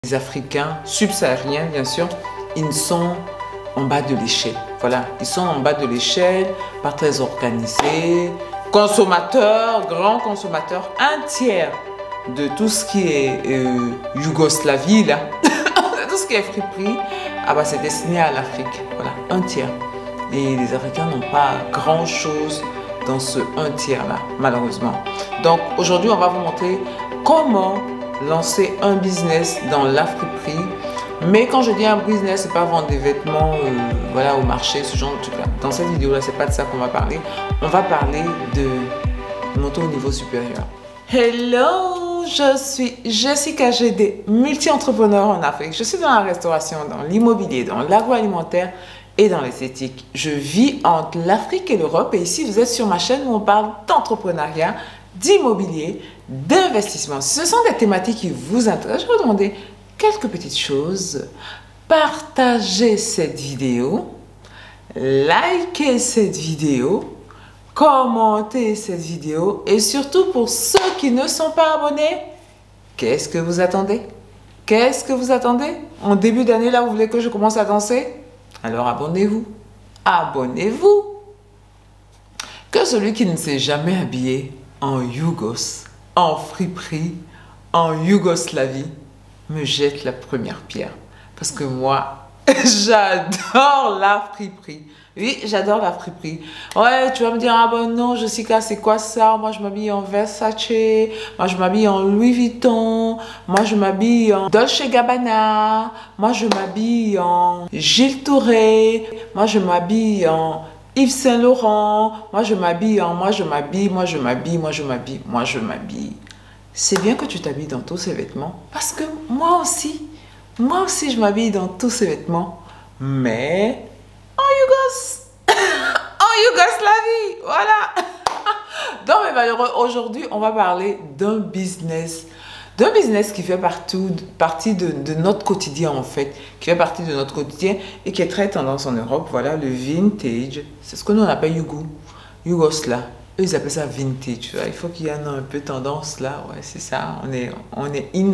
Les Africains subsahariens, bien sûr, ils sont en bas de l'échelle. Voilà, ils sont en bas de l'échelle, pas très organisés, consommateurs, grands consommateurs, un tiers de tout ce qui est Yougoslavie, là, tout ce qui est friperie, ah bah, c'est destiné à l'Afrique. Voilà, un tiers. Et les Africains n'ont pas grand-chose dans ce un tiers-là, malheureusement. Donc, aujourd'hui, on va vous montrer comment lancer un business dans la friperie. Mais quand je dis un business, c'est pas vendre des vêtements voilà, au marché, ce genre de truc là. Dans cette vidéo là, c'est pas de ça qu'on va parler. On va parler de monter au niveau supérieur. Hello, je suis Jessica GD, multi-entrepreneur en Afrique. Je suis dans la restauration, dans l'immobilier, dans l'agroalimentaire et dans l'esthétique. Je vis entre l'Afrique et l'Europe et ici vous êtes sur ma chaîne où on parle d'entrepreneuriat, d'immobilier, d'investissement. Si ce sont des thématiques qui vous intéressent, je vais vous demander quelques petites choses. Partagez cette vidéo, likez cette vidéo, commentez cette vidéo et surtout pour ceux qui ne sont pas abonnés, qu'est-ce que vous attendez? Qu'est-ce que vous attendez? En début d'année, là, vous voulez que je commence à danser? Alors abonnez-vous. Abonnez-vous. Que celui qui ne s'est jamais habillé en Yougos, en friperie, en Yougoslavie, me jette la première pierre. Parce que moi, j'adore la friperie. Oui, j'adore la friperie. Ouais, tu vas me dire, ah ben non, Jessica, c'est quoi ça? Moi, je m'habille en Versace. Moi, je m'habille en Louis Vuitton. Moi, je m'habille en Dolce Gabbana. Moi, je m'habille en Gilles Touré. Moi, je m'habille en Yves Saint Laurent. Moi, je m'habille en... Moi, je m'habille. C'est bien que tu t'habilles dans tous ces vêtements. Parce que moi aussi, je m'habille dans tous ces vêtements. Mais en Yougoslavie, voilà. Donc, mes malheureux, aujourd'hui, on va parler d'un business qui fait partie de notre quotidien, en fait, qui fait partie de notre quotidien et qui est très tendance en Europe. Voilà, le vintage, c'est ce que nous on appelle Yougoslav. Eux, ils appellent ça vintage. Tu vois. Il faut qu'il y en ait un peu tendance là. Ouais, c'est ça. On est in.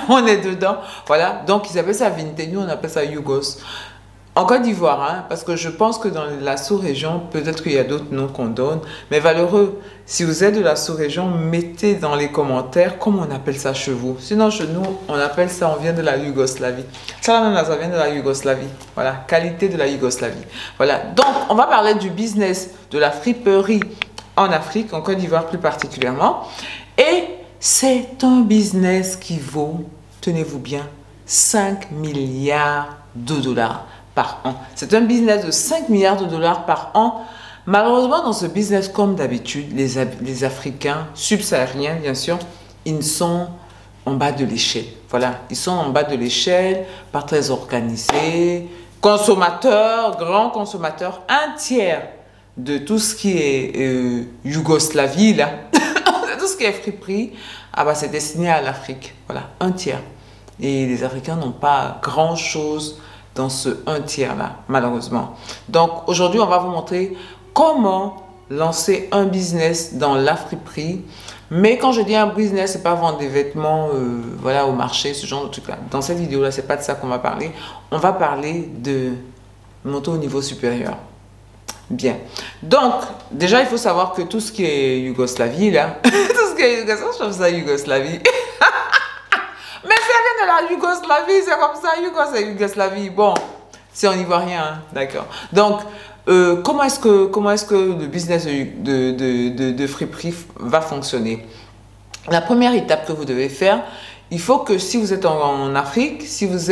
On est dedans. Voilà. Donc, ils appellent ça vintage. Nous, on appelle ça Yougos. En Côte d'Ivoire, hein, parce que je pense que dans la sous-région, peut-être qu'il y a d'autres noms qu'on donne. Mais valeureux, si vous êtes de la sous-région, mettez dans les commentaires comment on appelle ça chez vous. Sinon, chez nous, on appelle ça, on vient de la Yougoslavie. Ça, là, ça vient de la Yougoslavie. Voilà, qualité de la Yougoslavie. Voilà. Donc, on va parler du business de la friperie en Afrique, en Côte d'Ivoire plus particulièrement. Et c'est un business qui vaut, tenez-vous bien, 5 milliards de dollars par an. C'est un business de 5 milliards de dollars par an. Malheureusement, dans ce business, comme d'habitude, les Africains subsahariens, bien sûr, ils sont en bas de l'échelle. Voilà, ils sont en bas de l'échelle, pas très organisés, consommateurs, grands consommateurs, un tiers de tout ce qui est Yougoslavie, là, tout ce qui est friperie, ah bah, c'est destiné à l'Afrique. Voilà, un tiers. Et les Africains n'ont pas grand-chose dans ce un tiers-là, malheureusement. Donc, aujourd'hui, on va vous montrer comment lancer un business dans la friperie. Mais quand je dis un business, c'est pas vendre des vêtements voilà, au marché, ce genre de truc-là. Dans cette vidéo-là, c'est pas de ça qu'on va parler. On va parler de monter au niveau supérieur. Bien. Donc, déjà, il faut savoir que tout ce qui est Yougoslavie, là, tout ce qui est Yougoslavie, je trouve ça Yougoslavie. Mais ça vient de la Yougoslavie, c'est comme ça, Yougoslavie. Bon, c'est en ivoirien, hein? D'accord. Donc, comment est-ce que le business de friperie va fonctionner? La première étape que vous devez faire, il faut que si vous êtes en Afrique, si vous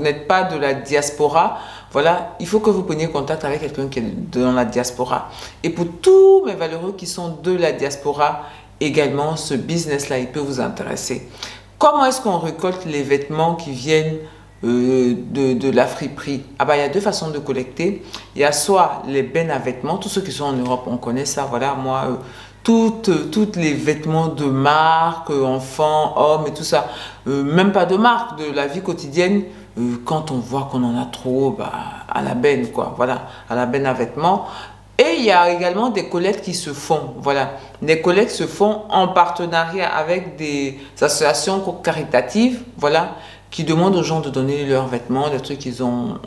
n'êtes pas de la diaspora, voilà, il faut que vous preniez contact avec quelqu'un qui est dans la diaspora. Et pour tous mes valeureux qui sont de la diaspora, également, ce business-là, il peut vous intéresser. Comment est-ce qu'on récolte les vêtements qui viennent de la friperie? Ah bah, il y a deux façons de collecter. Il y a soit les bennes à vêtements, tous ceux qui sont en Europe, on connaît ça, voilà, moi... Toutes les vêtements de marque, enfants, hommes et tout ça. Même pas de marque, de la vie quotidienne. Quand on voit qu'on en a trop, bah, à la benne, quoi. Voilà, à la benne à vêtements. Et il y a également des collectes qui se font. Voilà, les collectes se font en partenariat avec des associations caritatives. Voilà, qui demandent aux gens de donner leurs vêtements, des trucs qu'ils ont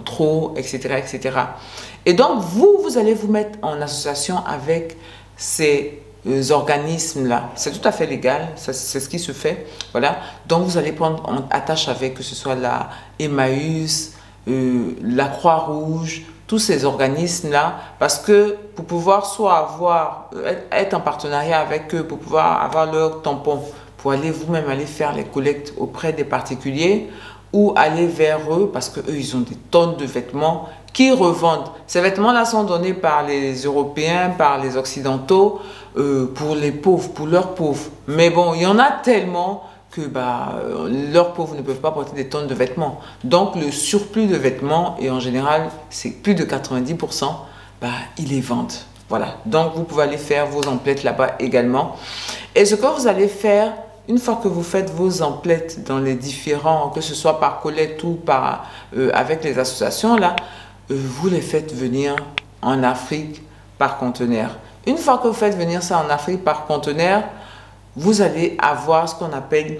trop, etc., etc. Et donc, vous allez vous mettre en association avec ces organismes-là. C'est tout à fait légal, c'est ce qui se fait. Voilà. Donc, vous allez prendre en attache avec, que ce soit la Emmaüs, la Croix-Rouge, tous ces organismes-là, parce que pour pouvoir soit être en partenariat avec eux, pour pouvoir avoir leur tampon, pour aller vous-même aller faire les collectes auprès des particuliers ou aller vers eux, parce qu'eux, ils ont des tonnes de vêtements qu'ils revendent. Ces vêtements-là sont donnés par les Européens, par les Occidentaux, pour les pauvres, pour leurs pauvres. Mais bon, il y en a tellement que leurs pauvres ne peuvent pas porter des tonnes de vêtements. Donc, le surplus de vêtements, et en général, c'est plus de 90%, ils les vendent. Voilà. Donc, vous pouvez aller faire vos emplettes là-bas également. Et ce que vous allez faire, une fois que vous faites vos emplettes dans les différents, que ce soit par collecte ou avec les associations, là, vous les faites venir en Afrique par conteneur. Une fois que vous faites venir ça en Afrique par conteneur, vous allez avoir ce qu'on appelle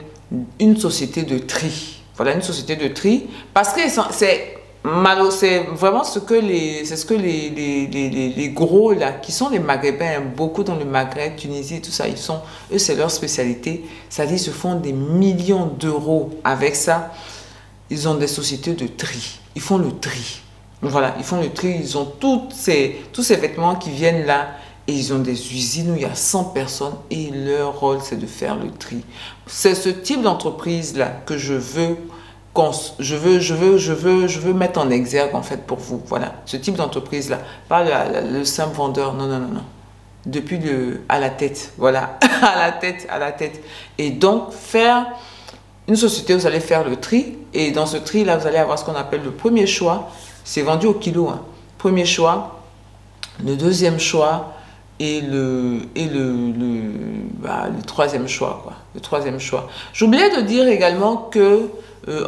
une société de tri. Voilà, une société de tri. Parce que c'est vraiment ce que les gros, là, qui sont les Maghrébins, beaucoup dans le Maghreb, Tunisie, tout ça, eux, c'est leur spécialité. C'est-à-dire, ils se font des millions d'euros avec ça. Ils ont des sociétés de tri. Ils font le tri. Voilà, ils font le tri. Ils ont tous ces vêtements qui viennent là. Et ils ont des usines où il y a 100 personnes et leur rôle, c'est de faire le tri. C'est ce type d'entreprise-là que je veux mettre en exergue, en fait, pour vous. Voilà, ce type d'entreprise-là. Pas le simple vendeur, non, non, non, non. Depuis à la tête, voilà, à la tête. Et donc, faire une société, vous allez faire le tri. Et dans ce tri-là, vous allez avoir ce qu'on appelle le premier choix. C'est vendu au kilo, hein. Premier choix, le deuxième choix, et le troisième choix, quoi. Le troisième choix. J'oubliais de dire également que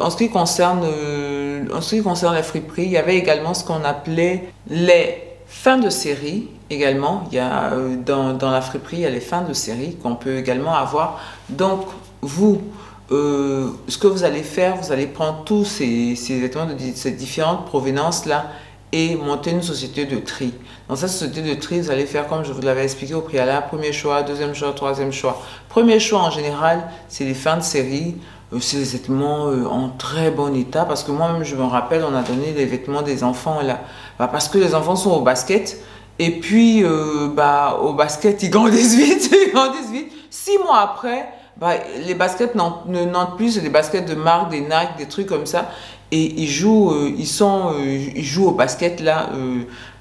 en ce qui concerne les friperies, il y avait également ce qu'on appelait les fins de série également. Il y a dans la friperie, il y a les fins de série qu'on peut également avoir. Donc vous, ce que vous allez faire, vous allez prendre tous ces vêtements de ces différentes provenances là et monter une société de tri. Dans cette société de tri, vous allez faire comme je vous l'avais expliqué au préalable, premier choix, deuxième choix, troisième choix. Premier choix en général, c'est les fins de série, c'est les vêtements en très bon état, parce que moi-même je me rappelle, on a donné les vêtements des enfants là, parce que les enfants sont au basket, et puis au basket ils grandissent vite, ils grandissent vite. 6 mois après, les baskets ne n'entrent plus, c'est des baskets de marque, des Nike, des trucs comme ça. Et ils jouent au basket là,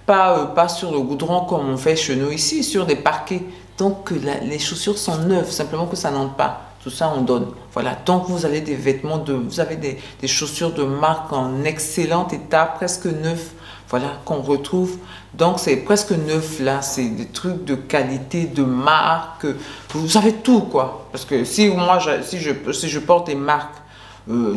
pas sur le goudron comme on fait chez nous ici, sur des parquets. Donc les chaussures sont neuves, simplement que ça n'entre pas. Tout ça on donne. Voilà. Donc vous avez des vêtements vous avez des chaussures de marque en excellent état, presque neufs. Voilà, qu'on retrouve. Donc c'est presque neuf là, c'est des trucs de qualité, de marque. Vous savez tout quoi. Parce que si je porte des marques.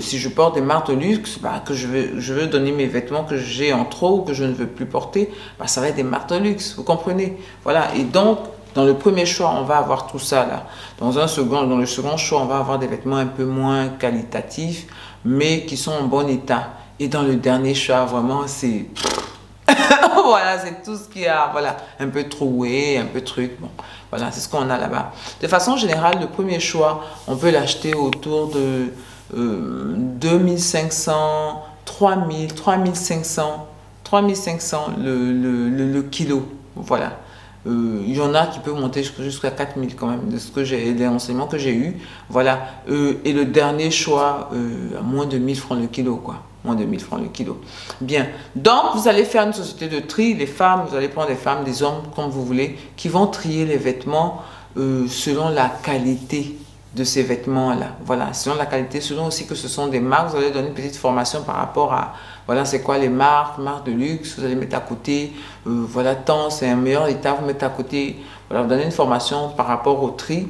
Si je porte des marques de luxe, que je veux donner mes vêtements que j'ai en trop ou que je ne veux plus porter, ça va être des marques de luxe, vous comprenez? Voilà, et donc, dans le premier choix, on va avoir tout ça là. Dans le second choix, on va avoir des vêtements un peu moins qualitatifs, mais qui sont en bon état. Et dans le dernier choix, vraiment, c'est... voilà, c'est tout ce qu'il y a, voilà, un peu troué, un peu truc, bon, voilà, c'est ce qu'on a là-bas. De façon générale, le premier choix, on peut l'acheter autour de 2500, 3000, 3500 le kilo. Voilà. Il y en a qui peuvent monter jusqu'à 4000 quand même, de ce que les renseignements que j'ai eu. Voilà. Et le dernier choix, à moins de 1000 francs le kilo, quoi. Moins de 1000 francs le kilo. Bien. Donc, vous allez faire une société de tri. Les femmes, vous allez prendre des femmes, des hommes, comme vous voulez, qui vont trier les vêtements selon la qualité de ces vêtements-là. Voilà, selon la qualité, selon aussi que ce sont des marques, vous allez donner une petite formation par rapport à, voilà, c'est quoi les marques de luxe, vous allez mettre à côté, voilà, tant, c'est un meilleur état, vous mettez à côté, voilà, vous donnez une formation par rapport au tri.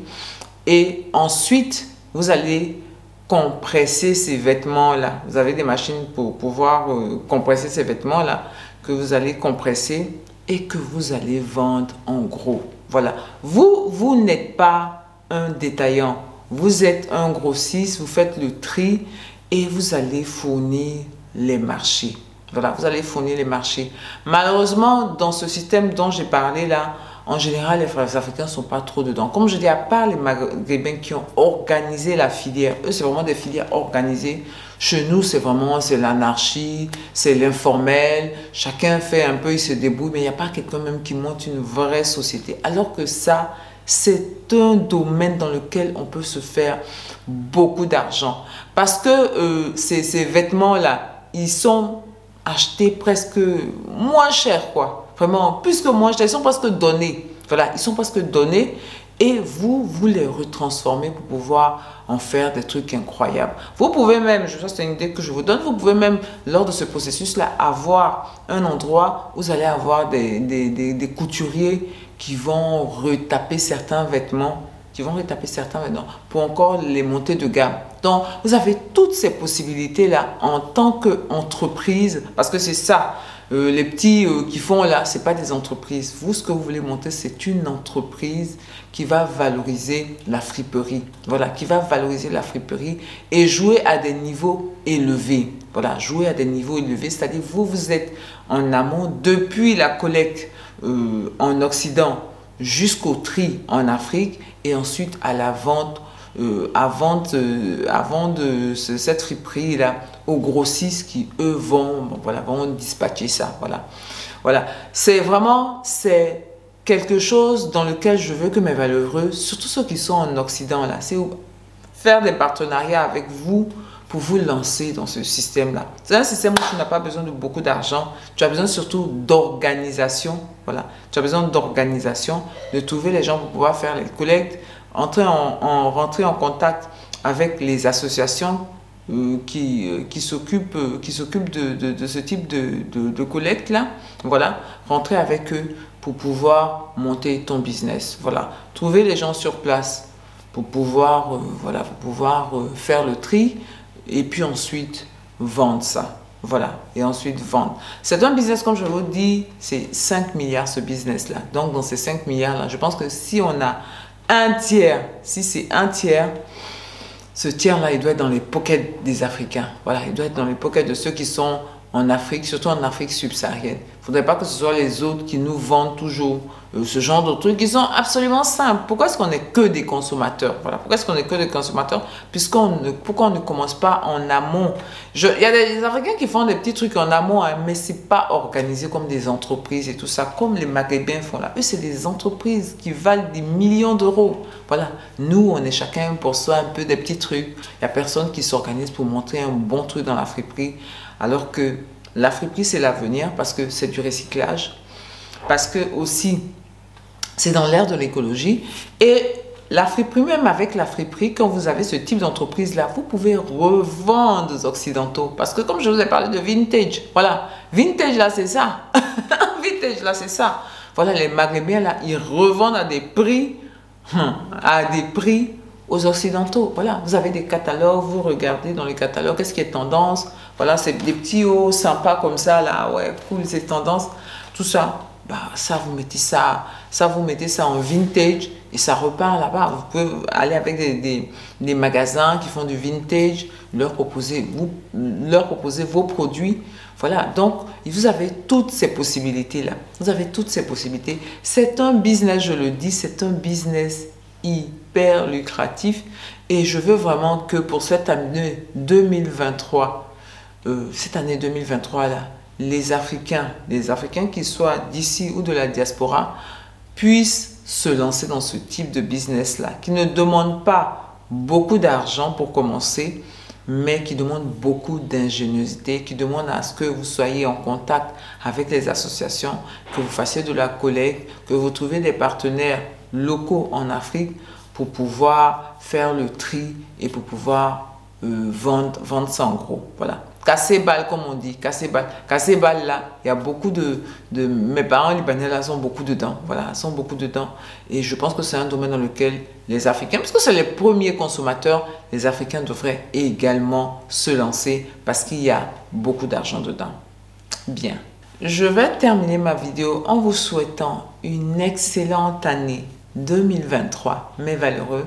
Et ensuite, vous allez compresser ces vêtements-là. Vous avez des machines pour pouvoir compresser ces vêtements-là, que vous allez compresser et que vous allez vendre en gros. Voilà, vous n'êtes pas un détaillant. Vous êtes un grossiste, vous faites le tri et vous allez fournir les marchés. Voilà, vous allez fournir les marchés. Malheureusement, dans ce système dont j'ai parlé là, en général, les Africains ne sont pas trop dedans. Comme je dis, à part les Maghrébins qui ont organisé la filière, eux, c'est vraiment des filières organisées. Chez nous, c'est l'anarchie, c'est l'informel. Chacun fait un peu, il se débrouille, mais il n'y a pas quelqu'un même qui monte une vraie société. Alors que ça, c'est un domaine dans lequel on peut se faire beaucoup d'argent. Parce que ces vêtements-là, ils sont achetés presque moins cher, quoi. Vraiment, plus que moins cher, ils sont presque donnés. Voilà, ils sont presque donnés et vous les retransformez pour pouvoir en faire des trucs incroyables. Vous pouvez même, c'est une idée que je vous donne, vous pouvez même, lors de ce processus-là, avoir un endroit où vous allez avoir des couturiers qui vont retaper certains vêtements, pour encore les monter de gamme. Donc, vous avez toutes ces possibilités-là en tant qu'entreprise, parce que c'est ça, les petits qui font là, ce n'est pas des entreprises. Vous, ce que vous voulez monter, c'est une entreprise qui va valoriser la friperie. Voilà, qui va valoriser la friperie et jouer à des niveaux élevés. Voilà, jouer à des niveaux élevés, c'est-à-dire vous êtes en amont depuis la collecte en Occident jusqu'au tri en Afrique et ensuite à la vente, avant de cette friperie-là, aux grossistes qui, eux, vont dispatcher ça. Voilà. C'est quelque chose dans lequel je veux que mes valeureux, surtout ceux qui sont en Occident, là, c'est faire des partenariats avec vous pour vous lancer dans ce système-là. C'est un système où tu n'as pas besoin de beaucoup d'argent, tu as besoin surtout d'organisation. Voilà. Tu as besoin d'organisation, de trouver les gens pour pouvoir faire les collectes, rentrer en contact avec les associations qui s'occupent de ce type de collecte-là. Voilà. Rentrer avec eux pour pouvoir monter ton business. Voilà. Trouver les gens sur place pour pouvoir, faire le tri et puis ensuite vendre ça. Voilà, et ensuite vendre. C'est un business, comme je vous dis, c'est 5 milliards ce business-là. Donc, dans ces 5 milliards-là, je pense que si on a un tiers, si c'est un tiers, ce tiers-là, il doit être dans les pockets des Africains. Voilà, il doit être dans les pockets de ceux qui sont en Afrique, surtout en Afrique subsaharienne. Il ne faudrait pas que ce soit les autres qui nous vendent toujours ce genre de trucs qui sont absolument simples. Pourquoi est-ce qu'on n'est que des consommateurs? Voilà. Pourquoi est-ce qu'on n'est que des consommateurs? Pourquoi on ne commence pas en amont? Il y a des Africains qui font des petits trucs en amont, hein, mais ce n'est pas organisé comme des entreprises et tout ça, comme les Maghrébins font là. Eux, c'est des entreprises qui valent des millions d'euros. Voilà. Nous, on est chacun pour soi un peu des petits trucs. Il n'y a personne qui s'organise pour montrer un bon truc dans la friperie. Alors que la friperie, c'est l'avenir parce que c'est du recyclage, parce que aussi, c'est dans l'ère de l'écologie. Et la friperie, même avec la friperie, quand vous avez ce type d'entreprise-là, vous pouvez revendre aux Occidentaux. Parce que comme je vous ai parlé de vintage, voilà, vintage là, c'est ça. Vintage là, c'est ça. Voilà, les Maghrébins là, ils revendent à des prix aux Occidentaux. Voilà, vous avez des catalogues, vous regardez dans les catalogues, qu'est-ce qui est tendance. Voilà, c'est des petits hauts sympas comme ça, là, ouais, cool, c'est tendance. Tout ça, ça, vous mettez ça en vintage et ça repart là-bas. Vous pouvez aller avec des magasins qui font du vintage, leur proposer vos produits. Voilà, donc vous avez toutes ces possibilités-là. Vous avez toutes ces possibilités. C'est un business, je le dis, c'est un business hyper lucratif et je veux vraiment que pour cette année 2023, là, les Africains qui soient d'ici ou de la diaspora puissent se lancer dans ce type de business-là, qui ne demande pas beaucoup d'argent pour commencer, mais qui demande beaucoup d'ingéniosité, qui demande à ce que vous soyez en contact avec les associations, que vous fassiez de la collecte, que vous trouviez des partenaires locaux en Afrique pour pouvoir faire le tri et pour pouvoir vendre ça en gros. Voilà. Casser balle, comme on dit, casser balle là, il y a beaucoup de mes parents libanais là sont beaucoup dedans, voilà, sont beaucoup dedans et je pense que c'est un domaine dans lequel les Africains, parce que c'est les premiers consommateurs, les Africains devraient également se lancer parce qu'il y a beaucoup d'argent dedans. Bien, je vais terminer ma vidéo en vous souhaitant une excellente année 2023, mes valeureux.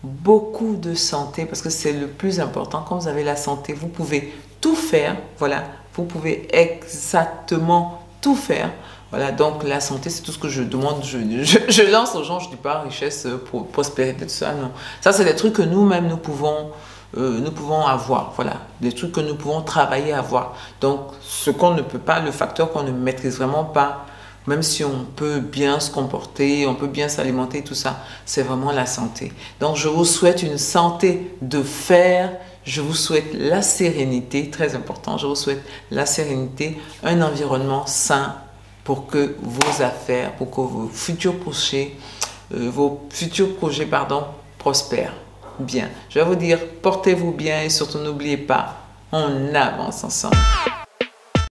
beaucoup de santé parce que c'est le plus important. Quand vous avez la santé, vous pouvez tout faire. Voilà, vous pouvez exactement tout faire. Voilà, donc la santé, c'est tout ce que je demande. Je lance aux gens, je ne dis pas richesse, prospérité, tout ça, non. Ça, c'est des trucs que nous-mêmes, nous pouvons avoir. Voilà, des trucs que nous pouvons travailler à avoir. Donc, ce qu'on ne peut pas, le facteur qu'on ne maîtrise vraiment pas, même si on peut bien se comporter, on peut bien s'alimenter, tout ça, c'est vraiment la santé. Donc, je vous souhaite une santé de fer. Je vous souhaite la sérénité, très important. Je vous souhaite la sérénité, un environnement sain pour que vos affaires, pour que vos futurs projets, prospèrent bien. Je vais vous dire, portez-vous bien et surtout n'oubliez pas, on avance ensemble.